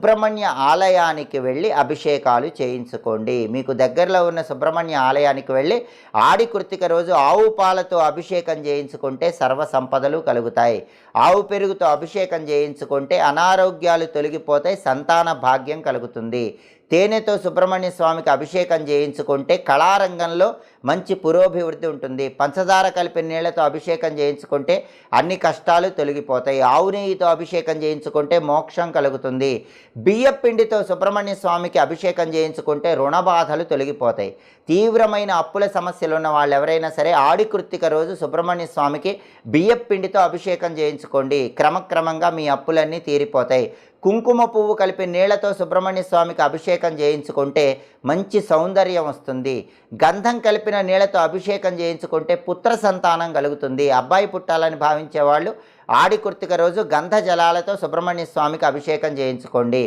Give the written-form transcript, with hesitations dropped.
సుబ్రహ్మణ్య ఆలయానికి వెళ్ళి అభిషేకాలు చేయించుకోండి. మీకు దగ్గరలో ఉన్న సుబ్రహ్మణ్య ఆలయానికి వెళ్ళి ఆడి కృత్తిక రోజు ఆవు పాలతో అభిషేకం చేయించుకుంటే సర్వ సంపదలు కలుగుతాయి. ఆవు పెరుగుతో అభిషేకం చేయించుకుంటే అనారోగ్యాలు తొలగిపోతాయి, సంతాన భాగ్యం కలుగుతుంది. తేనెతో సుబ్రహ్మణ్య స్వామికి అభిషేకం చేయించుకుంటే కళారంగంలో మంచి పురోభివృద్ధి ఉంటుంది. పంచదార కలిపిన నీళ్లతో అభిషేకం చేయించుకుంటే అన్ని కష్టాలు తొలగిపోతాయి. ఆవు నెయ్యితో అభిషేకం చేయించుకుంటే మోక్షం కలుగుతుంది. బియ్యం పిండితో సుబ్రహ్మణ్య స్వామికి అభిషేకం చేయించుకుంటే రుణ బాధలు తొలగిపోతాయి. తీవ్రమైన అప్పుల సమస్యలు ఉన్న వాళ్ళు ఎవరైనా సరే ఆడి కృత్తిక రోజు సుబ్రహ్మణ్య స్వామికి బియ్యం పిండితో అభిషేకం చేయించుకోండి. క్రమక్రమంగా మీ అప్పులన్నీ తీరిపోతాయి. కుంకుమ పువ్వు కలిపి నీళ్లతో సుబ్రహ్మణ్య స్వామికి అభిషేకం చేయించుకుంటే మంచి సౌందర్యం వస్తుంది. గంధం కలిపిన నీళ్లతో అభిషేకం చేయించుకుంటే పుత్ర సంతానం కలుగుతుంది. అబ్బాయి పుట్టాలని భావించేవాళ్ళు ఆడి కృత్తిక రోజు గంధ జలాలతో సుబ్రహ్మణ్య స్వామికి అభిషేకం చేయించుకోండి.